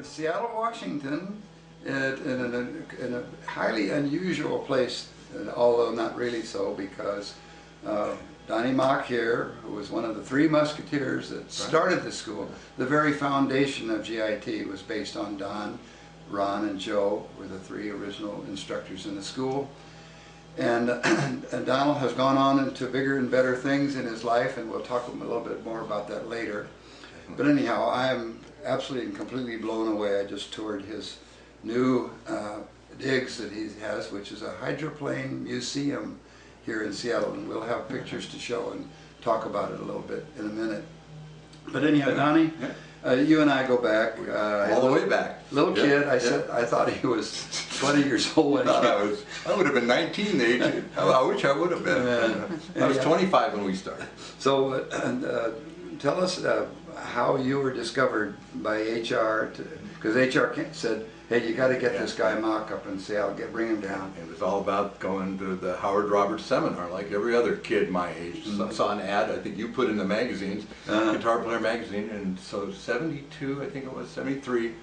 Seattle, Washington, in a highly unusual place, although not really so, because Donnie Mock here, who was one of the 3 musketeers that started the school, the very foundation of GIT was based on Don, Ron, and Joe were the 3 original instructors in the school. And Donald has gone on into bigger and better things in his life, and we'll talk a little bit more about that later. But anyhow, I am absolutely and completely blown away. I just toured his new digs that he has, which is a hydroplane museum here in Seattle, and we'll have pictures to show and talk about it a little bit in a minute. But anyhow, Donnie, you and I go back all the way back. Little kid, I thought he was 20 years old. I would have been 19 the age. I wish I would have been. I was 25 when we started. So tell us how you were discovered by HR, because HR said, hey, you got to get this guy Mock up in Seattle, bring him down. It was all about going to the Howard Roberts seminar, like every other kid my age. Saw an ad, I think you put in the magazines, Guitar Player magazine, and so 72, I think it was, 73,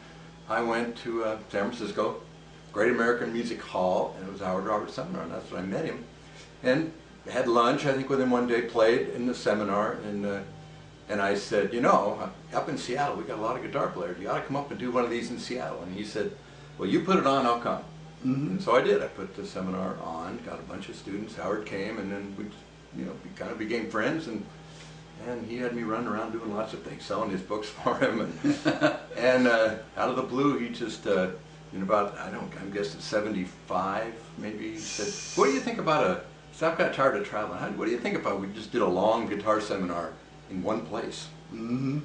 I went to San Francisco, Great American Music Hall, and it was Howard Roberts seminar, and that's when I met him. And had lunch, I think with him one day, played in the seminar, and I said, you know, up in Seattle, we got a lot of guitar players. You ought to come up and do one of these in Seattle. And he said, well, you put it on, I'll come. And so I did. I put the seminar on, got a bunch of students. Howard came, and then we, you know, we kind of became friends. And he had me running around doing lots of things, selling his books for him. And out of the blue, he just, in about, I'm guessing 75, maybe, he said, what do you think about so I've got tired of traveling. What do you think about, we just did a long guitar seminar in one place. I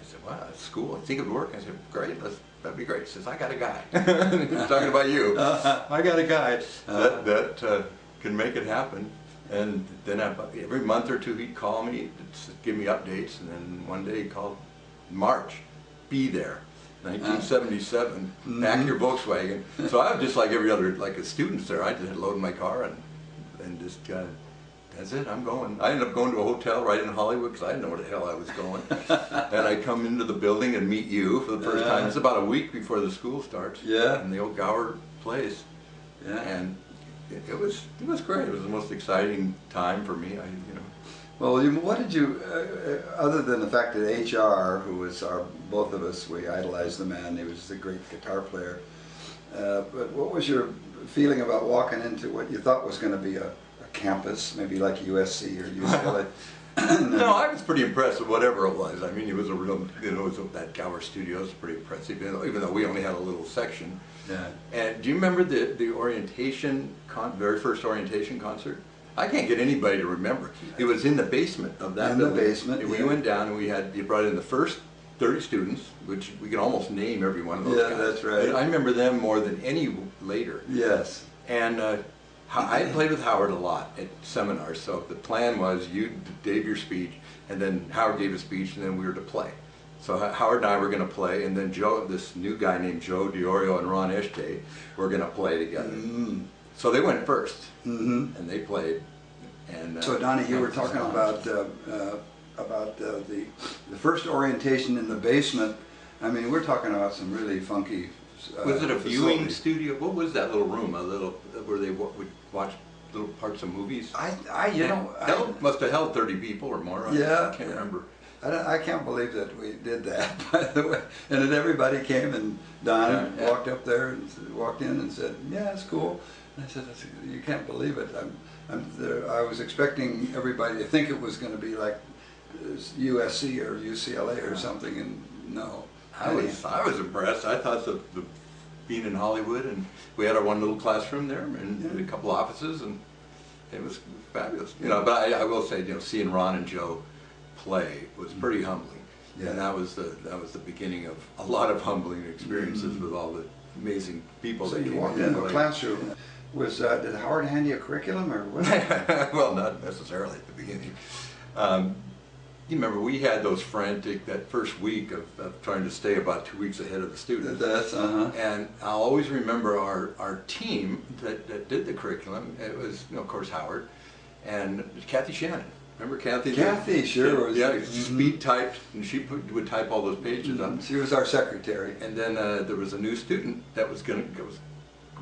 said, wow, that's cool. I think it would work. I said, great, that'd be great. He says, I got a guy. He's talking about you. I got a guy that can make it happen. And then every month or two he'd call me, to give me updates, and then one day he called, March, be there. 1977, pack your Volkswagen. So I was just like every other, like a student there. I just had loaded my car and just that's it, I'm going. I ended up going to a hotel right in Hollywood because I didn't know where the hell I was going. And I come into the building and meet you for the first time. It's about a week before the school starts. In the old Gower place. And it was great. It was the most exciting time for me. Well, what did you, other than the fact that HR, who was both of us, we idolized the man. He was a great guitar player. But what was your feeling about walking into what you thought was going to be a campus, maybe like USC or UCLA? No, I was pretty impressed with whatever it was. I mean, it was a real, that Gower studio was pretty impressive, even though we only had a little section. And do you remember the orientation, very first orientation concert? I can't get anybody to remember. It was in the basement of that building. In the basement, we went down and you brought in the first 30 students, which we can almost name every one of those guys. That's right. I remember them more than any later. And I played with Howard a lot at seminars, so the plan was you gave your speech, and then Howard gave a speech, and then we were to play. So Howard and I were going to play, and then Joe, this new guy named Joe Diorio and Ron Eschete were going to play together. So they went first, and they played. And so Donnie, you were talking about the first orientation in the basement. I mean, we're talking about some really funky. Was it a viewing studio? What was that little room? Where they would watch little parts of movies? It must have held 30 people or more. I can't remember. I can't believe that we did that, by the way. And then everybody came, and Don walked up there and walked in and said, "Yeah, it's cool." And I said, "You can't believe it." I was expecting everybody to think it was going to be like USC or UCLA or something, and no. I was impressed. I thought being in Hollywood, and we had our one little classroom there, and a couple offices, and it was fabulous. But I will say, seeing Ron and Joe play was pretty humbling, and that was the beginning of a lot of humbling experiences with all the amazing people. So you walked into a classroom. Did Howard hand you a curriculum or what? Well, not necessarily at the beginning. you remember we had those frantic, that first week of trying to stay about 2 weeks ahead of the students. That's, And I'll always remember our team that did the curriculum. It was, of course, Howard and Kathy Shannon. Remember Kathy? Kathy, sure. Yeah, speed typed, and she would type all those pages up. She was our secretary. And then there was a new student that was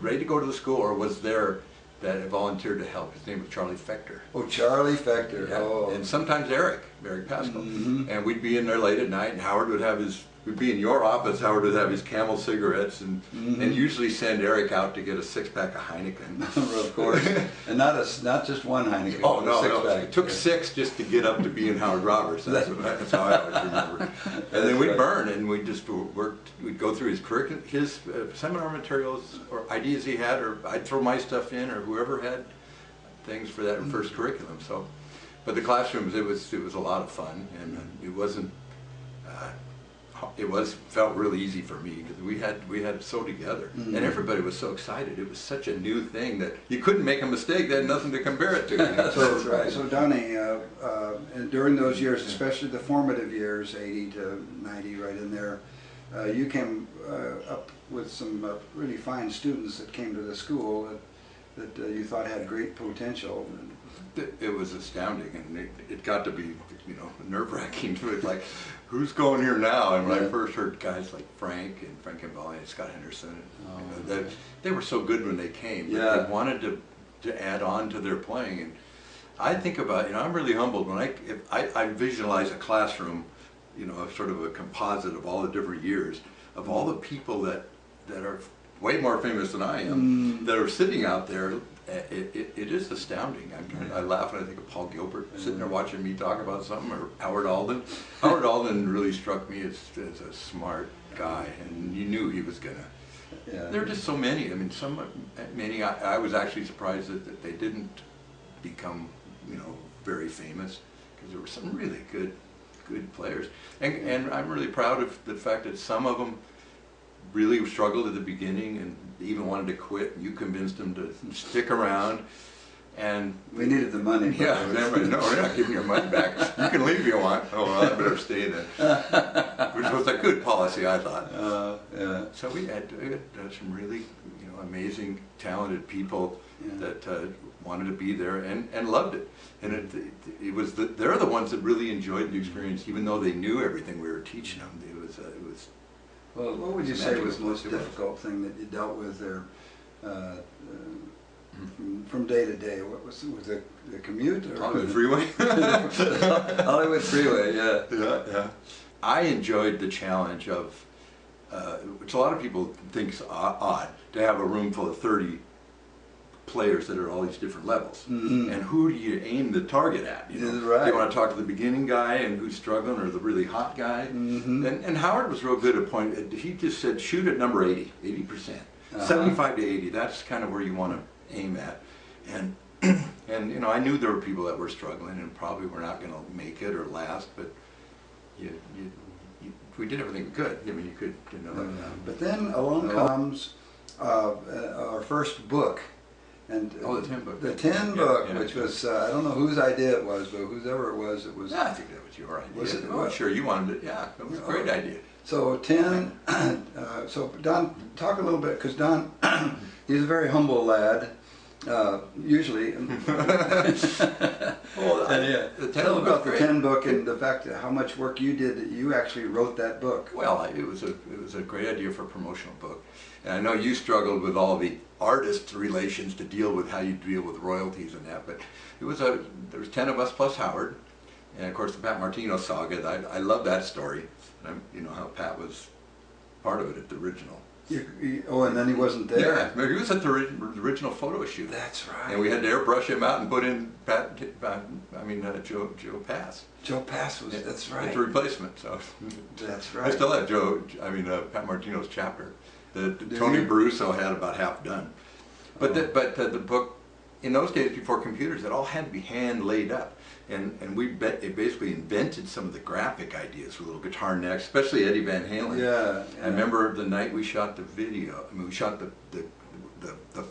ready to go to the school, or was there, that volunteered to help. His name was Charlie Fector. Oh, Charlie Fector. Yeah. Oh. And sometimes Eric Pascal. And we'd be in there late at night, and Howard would have we'd be in your office, Howard would have his Camel cigarettes, and usually send Eric out to get a 6-pack of Heineken. Of course. And not just one Heineken. Oh, no, six-pack. it took 6 just to get up to being Howard Roberts. That's how I always remember. And then we'd burn, and we'd just we'd go through his curriculum, his seminar materials, or ideas he had, or I'd throw my stuff in, or whoever had things for that first curriculum. So, but the classrooms, it was a lot of fun, and it wasn't. Felt really easy for me because we had it so together, and everybody was so excited. It was such a new thing that you couldn't make a mistake. They had nothing to compare it to. You know? That's right. So Donnie, and during those years, especially the formative years, 80 to 90, right in there, you came up with some really fine students that came to the school that you thought had great potential. It was astounding, and it got to be, nerve-wracking. Like, who's going here now? And when I first heard guys like Frank and Bali and Scott Henderson, they were so good when they came. But they wanted to add on to their playing. And I think about, I'm really humbled when I visualize a classroom, sort of a composite of all the different years of all the people that are way more famous than I am, that are sitting out there. It is astounding. I laugh when I think of Paul Gilbert sitting there watching me talk about something, or Howard Alden. Howard Alden really struck me as a smart guy, and you knew he was gonna. Yeah. There are just so many. I mean, many. I was actually surprised that they didn't become, very famous, because there were some really good players, and I'm really proud of the fact that some of them really struggled at the beginning and even wanted to quit. You convinced them to stick around, and we needed the money. Yeah, no, we're not giving your money back. You can leave if you want. Oh, well, I better stay then. Which was a good policy, I thought. Yeah. So we had some really, amazing, talented people that wanted to be there and loved it. And it was they're the ones that really enjoyed the experience, even though they knew everything we were teaching them. It was. Well, what would you say was the most difficult thing that you dealt with there from day to day? What was the commute? Or Hollywood Freeway? Hollywood Freeway, yeah. Yeah. I enjoyed the challenge of, which a lot of people think is odd, to have a room full of 30 players that are all these different levels, and who do you aim the target at? Right. Do you want to talk to the beginning guy and who's struggling, or the really hot guy? And Howard was real good at point. He just said, shoot at number 80%, 75 to 80. That's kind of where you want to aim at. And I knew there were people that were struggling and probably were not going to make it or last, but we did everything we could. I mean, you could, But then along comes our first book. And the 10 book. The 10 book, which was, I don't know whose idea it was, but whoever it was, Yeah, I think that was your idea. Was it? Oh, sure, you wanted it. Yeah, it was a great idea. So 10, so Don, talk a little bit, because Don, he's a very humble lad, usually. Tell about the 10 book and the fact that how much work you did that you actually wrote that book. Well, it was a great idea for a promotional book. And I know you struggled with all the artist relations to deal with how you deal with royalties and that, but there was 10 of us plus Howard, and of course the Pat Martino saga. I love that story. How Pat was part of it at the original. And then he wasn't there. Yeah, he was at the original photo shoot. That's right. And we had to airbrush him out and put in Joe Pass. Joe Pass was. That's right. It's a replacement. So that's right. I still have Pat Martino's chapter. Tony Baruso had about half done. But the book, in those days before computers, it all had to be hand laid up. And we basically invented some of the graphic ideas with little guitar necks, especially Eddie Van Halen. Yeah. I remember the night we shot the video. I mean, we shot the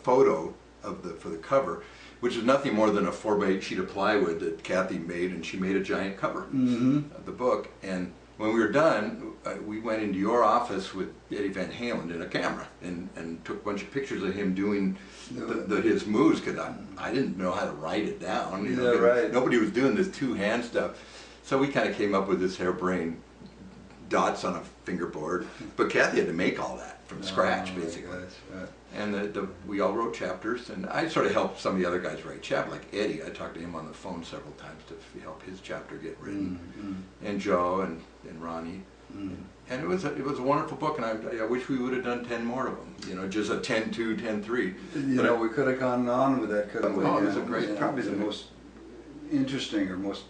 photo for the cover. which is nothing more than a 4x8 sheet of plywood that Kathy made, and she made a giant cover of the book. And when we were done, we went into your office with Eddie Van Halen in a camera and took a bunch of pictures of him doing his moves, because I didn't know how to write it down. You know, right. Nobody was doing this two-hand stuff. So we kind of came up with this harebrained dots on a fingerboard, but Kathy had to make all that from scratch, basically. Right. And we all wrote chapters, and I sort of helped some of the other guys write chapters, like Eddie. I talked to him on the phone several times to help his chapter get written, and Joe and Ronnie. And it was a wonderful book, and I wish we would have done 10 more of them. You know, just a 10-2, 10-3. You know, we could have gone on with that, couldn't we? Oh, it was a great. It's probably the most interesting or most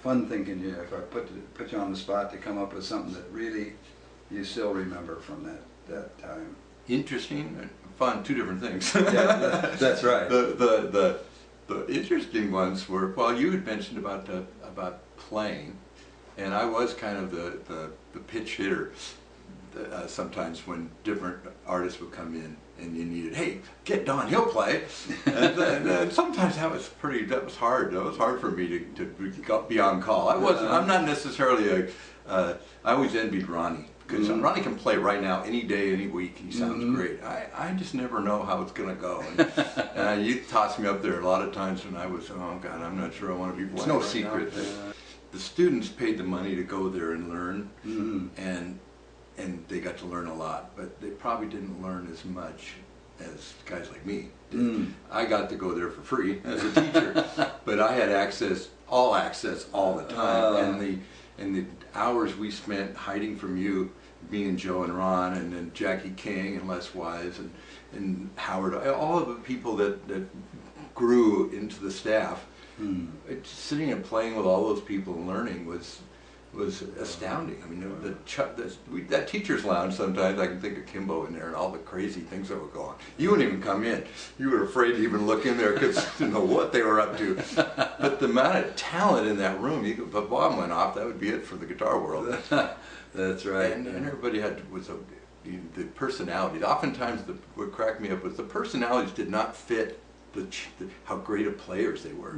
fun thing in you, if I put you on the spot to come up with something that really you still remember from that time. Interesting and fun, two different things. Yeah, that's right. The interesting ones were, well, you had mentioned about playing, and I was kind of the pitch hitter. Sometimes when different artists would come in and you needed, hey, get Don, he'll play. And sometimes that was hard. That was hard for me to be on call. I'm not necessarily I always envied Ronnie, because Ronnie can play right now, any day, any week. He sounds great. I just never know how it's going to go. And you tossed me up there a lot of times when I was, oh God, I'm not sure I want to be playing. It's no secret that the students paid the money to go there and learn, and they got to learn a lot, but they probably didn't learn as much as guys like me did. I got to go there for free as a teacher, but I had access all the time, and the hours we spent hiding from you, me and Joe and Ron, and then Jackie King and Les Wise and Howard, all of the people that grew into the staff. Sitting and playing with all those people and learning was astounding. I mean, that teacher's lounge, sometimes I can think of Kimbo in there and all the crazy things that would go on. You wouldn't even come in. You were afraid to even look in there because you didn't know what they were up to. But the amount of talent in that room, if a bomb went off, that would be it for the guitar world. That's right. And everybody the personality. Oftentimes what cracked me up was the personalities did not fit how great of players they were.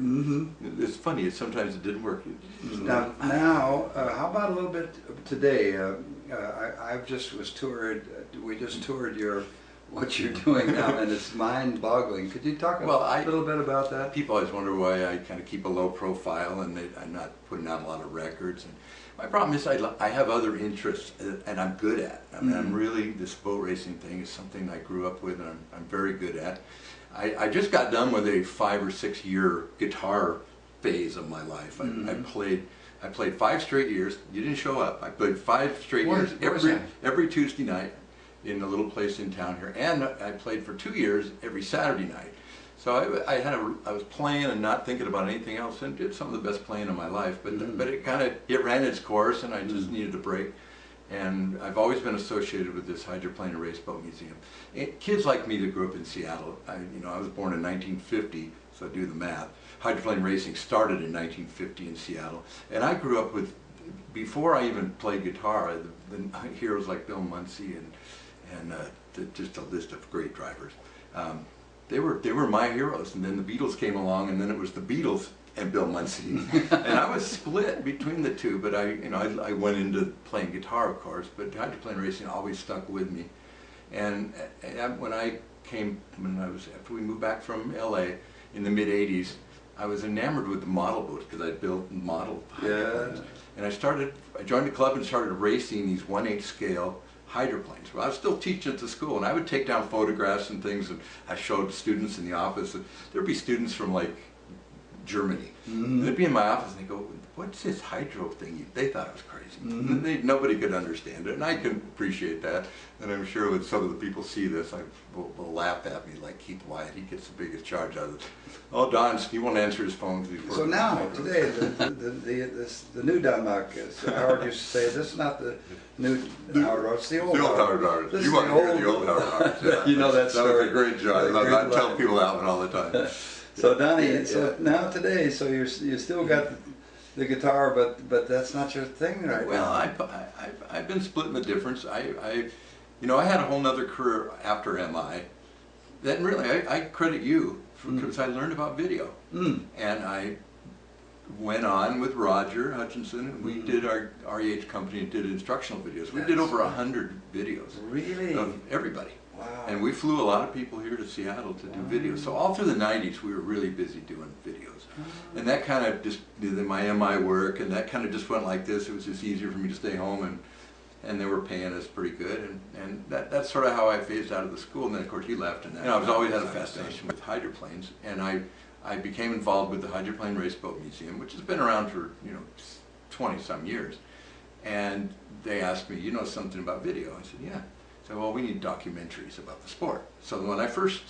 It's funny, sometimes it didn't work. Now, how about a little bit today? I just was toured. We just toured what you're doing now, and it's mind-boggling. Could you talk a little bit about that? People always wonder why I kind of keep a low profile and I'm not putting out a lot of records. And my problem is I have other interests, and I'm good at. I mean, I'm really, this boat racing thing is something I grew up with, and I'm very good at. I just got done with a 5 or 6 year guitar phase of my life. I played 5 straight years. You didn't show up. I played 5 straight years every Tuesday night in a little place in town here, and I played for 2 years every Saturday night. So I was playing and not thinking about anything else, and did some of the best playing of my life. But it ran its course, and I just needed a break. And I've always been associated with this Hydroplane and Race Boat Museum. Kids like me that grew up in Seattle, I was born in 1950, so do the math. Hydroplane racing started in 1950 in Seattle, and I grew up with, before I even played guitar, the heroes like Bill Munsey and just a list of great drivers. They were my heroes, and then the Beatles came along, and then it was the Beatles and Bill Munsey, and I was split between the two. But I went into playing guitar, of course, but hydroplane racing always stuck with me. And after we moved back from LA in the mid '80s, I was enamored with the model boats, because I built model hydroplanes. And I joined the club and started racing these 1/8 scale hydroplanes. Well, I was still teaching at the school, and I would take down photographs and things, and I showed students in the office. And there'd be students from like Germany. They'd be in my office and they go, "What's this hydro thing?" They thought it was crazy. Nobody could understand it, and I can appreciate that. And I'm sure when some of the people see this, will laugh at me like Keith Wyatt. He gets the biggest charge out of it. Oh, Don, he won't answer his phone. So now, today, the new Dunlop, as Howard used to say, this is not the new Howard, it's the old Howard. You want to hear the old Howard. Yeah. You know that story. That was a great job. I tell people that one all the time. So Donnie, now today, so you still got the guitar, but that's not your thing right now. Well, I've been splitting the difference. I had a whole nother career after MI. That really, I credit you because I learned about video. Mm. And I went on with Roger Hutchinson, and we did our REH company and did instructional videos. We did over 100 videos. Really? Of everybody. Wow. And we flew a lot of people here to Seattle to do videos. So all through the 90s, we were really busy doing videos. And that kind of just, my MI work, and that kind of just went like this. It was just easier for me to stay home, and they were paying us pretty good. And that's sort of how I phased out of the school. And then, of course, he left. And I was always had a fascination with hydroplanes. And I became involved with the Hydroplane Race Boat Museum, which has been around for, 20-some years. And they asked me, you know something about video? I said, yeah. So, well, we need documentaries about the sport. So when I first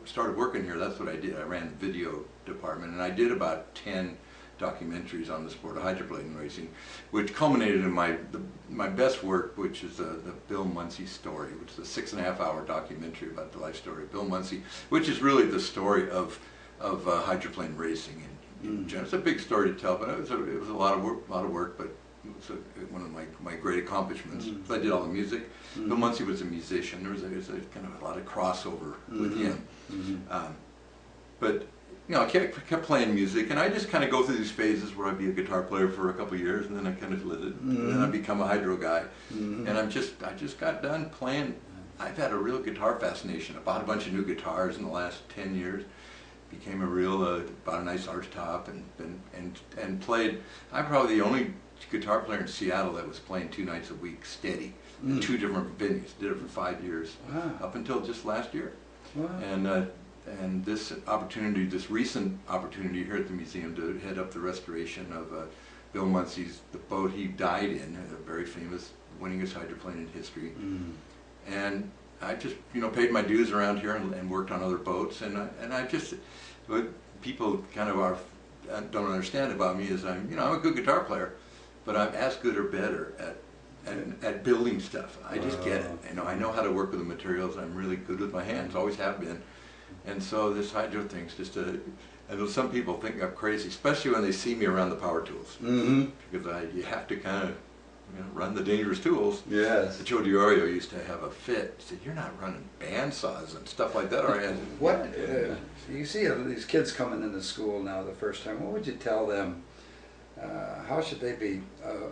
started working here, that's what I did. I ran the video department, and I did about 10 documentaries on the sport of hydroplane racing, which culminated in my best work, which is the Bill Munsey story, which is a 6.5-hour documentary about the life story of Bill Munsey, which is really the story of hydroplane racing. And it's a big story to tell, but it was a lot of work, but it was one of my great accomplishments. I did all the music. Bill Munsey was a musician. There was a kind of a lot of crossover with him. But I kept playing music, and I just kind of go through these phases where I'd be a guitar player for a couple of years, and then I kind of lit it, and then I become a hydro guy, and I just got done playing. I've had a real guitar fascination. I bought a bunch of new guitars in the last 10 years. Became a real, bought a nice arch top, and played. I'm probably the only guitar player in Seattle that was playing 2 nights a week steady in 2 different venues. Did it for 5 years, up until just last year. And this opportunity, this recent opportunity here at the museum to head up the restoration of Bill Munsey's, the boat he died in, a very famous, winningest hydroplane in history. And I just, paid my dues around here and worked on other boats, and I just, what people kind of don't understand about me is I'm a good guitar player, but I'm as good or better at building stuff. I just get it. I know how to work with the materials. I'm really good with my hands, always have been. And so this hydro thing's just I know some people think I'm crazy, especially when they see me around the power tools, because you have to kind of run the dangerous tools. Yes. Joe Diorio used to have a fit. He said, "You're not running bandsaws and stuff like that, are you?" What you see these kids coming into school now the first time. What would you tell them? How should they be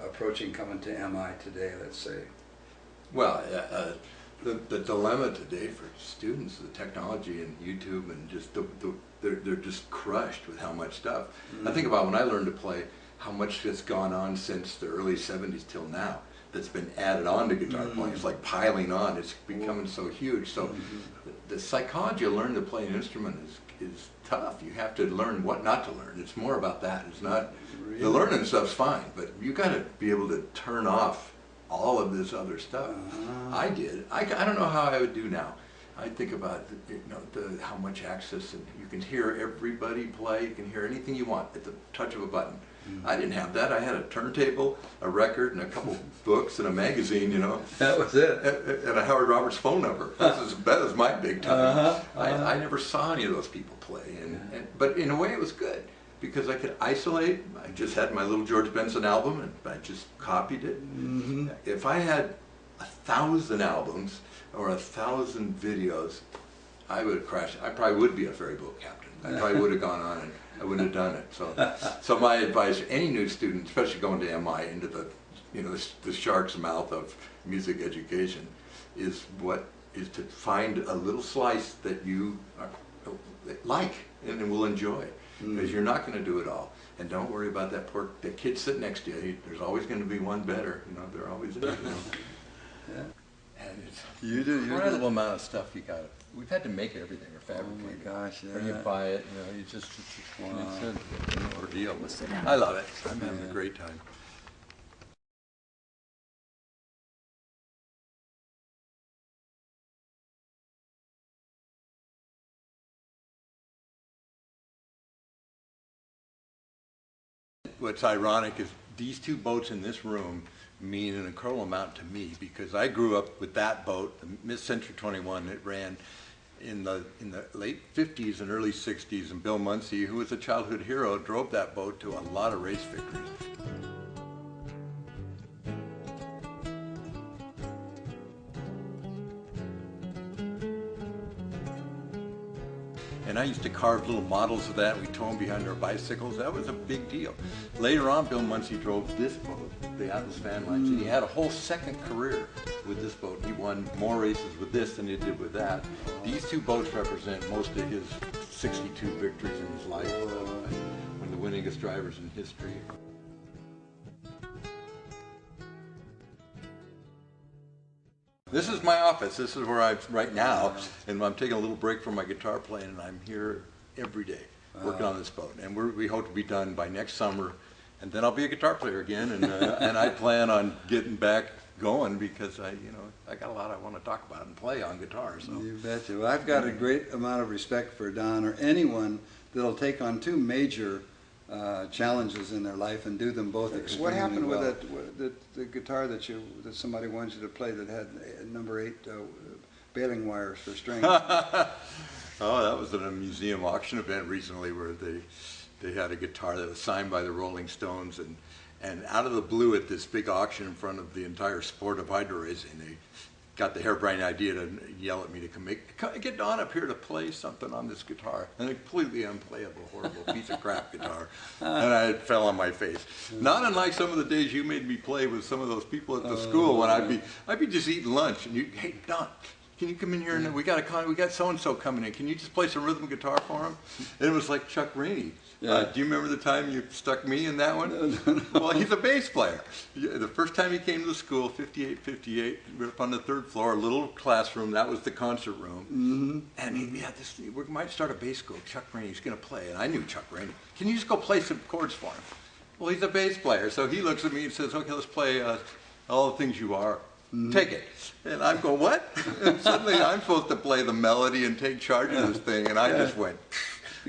approaching coming to MI today? Let's say. Well, the dilemma today for students, the technology and YouTube, and just they're just crushed with how much stuff. I think about when I learned to play, how much has gone on since the early 70s till now that's been added on to guitar playing. It's like piling on. It's becoming so huge. So the psychology of learning to play an instrument is tough. You have to learn what not to learn. It's more about that. It's not, the learning stuff's fine, but you got to be able to turn off all of this other stuff. I did. I don't know how I would do now. I think about how much access, and you can hear everybody play. You can hear anything you want at the touch of a button. I didn't have that. I had a turntable, a record, and a couple books and a magazine. That was it. And a Howard Roberts phone number. That was my big time. I never saw any of those people play, but in a way it was good, because I could isolate. I just had my little George Benson album, and I just copied it. If I had 1,000 albums or 1,000 videos, I would have crashed. I probably would be a ferry boat captain. I probably would have gone on, and I wouldn't have done it. So my advice to any new student, especially going to MI, into the shark's mouth of music education, is to find a little slice that you like and will enjoy, because you're not going to do it all. And don't worry about that kid sitting next to you. There's always going to be one better. There always is. Yeah. And it's You incredible amount of stuff you got. We've had to make everything or fabricate. Oh my gosh, yeah. Or you buy it. It's Wow. it's an ordeal. Sit down. I love it. I'm having a great time. What's ironic is these 2 boats in this room mean an incredible amount to me, because I grew up with that boat, the Miss Century 21. It ran in the late 50s and early 60s, and Bill Munsey, who was a childhood hero, drove that boat to a lot of race victories. And I used to carve little models of that. We tow them behind our bicycles. That was a big deal. Later on, Bill Muncie drove this boat, the Atlas Van Lines, and he had a whole second career with this boat. He won more races with this than he did with that. These two boats represent most of his 62 victories in his life. One of the winningest drivers in history. This is my office. This is where I'm right now, and I'm taking a little break from my guitar playing, and I'm here every day working on this boat. And we hope to be done by next summer, and then I'll be a guitar player again. And and I plan on getting back going because I got a lot I want to talk about and play on guitar. So you betcha. Well, I've got a great amount of respect for Don or anyone that'll take on two major challenges in their life and do them both extremely well. What happened with the guitar that somebody wanted you to play that had number 8 baling wires for strings? Oh, that was at a museum auction event recently where they had a guitar that was signed by the Rolling Stones, and out of the blue at this big auction in front of the entire sport of hydro racing, they got the harebrained idea to yell at me to come get Don up here to play something on this guitar. And a completely unplayable, horrible piece of crap guitar. And I fell on my face. Not unlike some of the days you made me play with some of those people at the school when I'd be just eating lunch and hey Don, can you come in here and we got so-and-so coming in. Can you just play some rhythm guitar for him? And it was like Chuck Rainey. Yeah. Do you remember the time you stuck me in that one? No. Well, he's a bass player. The first time he came to the school, 58, we were up on the 3rd floor, a little classroom. That was the concert room. Mm-hmm. And we might start a bass school. Chuck Rainey's going to play. And I knew Chuck Rainey. Can you just go play some chords for him? Well, he's a bass player. So he looks at me and says, okay, let's play All the Things You Are. Mm-hmm. Take it. And I'm going, what? And suddenly I'm supposed to play the melody and take charge of this thing. And I just went...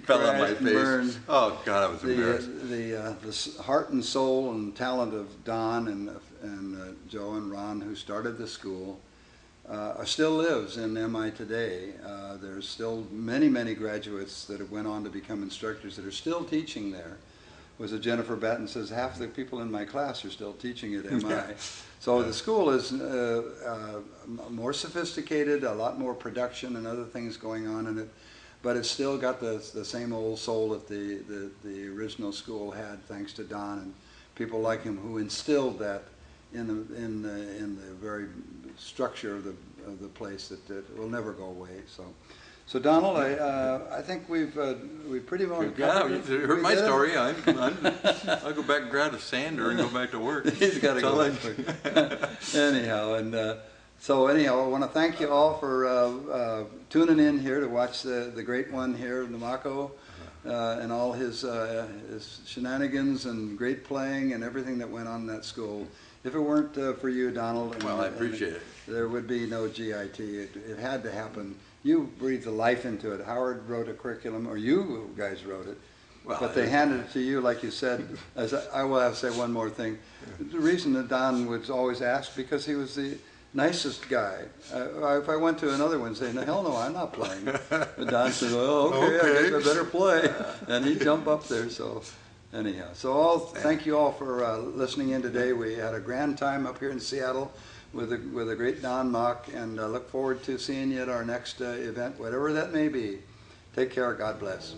fell on my face. Burn. Oh God, I was embarrassed. The heart and soul and talent of Don and Joe and Ron, who started the school, still lives in MI today. There's still many graduates that have went on to become instructors that are still teaching there. Was it Jennifer Batten says half the people in my class are still teaching at MI. So the school is more sophisticated, a lot more production and other things going on in it. But it's still got the same old soul that the original school had, thanks to Don and people like him who instilled that in the very structure of the place that will never go away. So Donald, I think we've pretty well covered it. You heard my story. I'll go back and grab a sander and go back to work. He's got to go back. Anyhow, So anyhow, I want to thank you all for tuning in here to watch the great one here, Namaco, and all his shenanigans and great playing and everything that went on in that school. If it weren't for you, Donald, well, I appreciate it. There would be no GIT. It had to happen. You breathed the life into it. Howard wrote a curriculum, or you guys wrote it. Well, but they handed it to you, like you said. As I will have to say one more thing. The reason that Don was always asked, because he was the nicest guy. If I went to another one and say, no, hell no, I'm not playing. But Don said, well, okay, I guess I better play. And he'd jump up there. So anyhow, thank you all for listening in today. We had a grand time up here in Seattle with a great Don Mach, and look forward to seeing you at our next event, whatever that may be. Take care. God bless.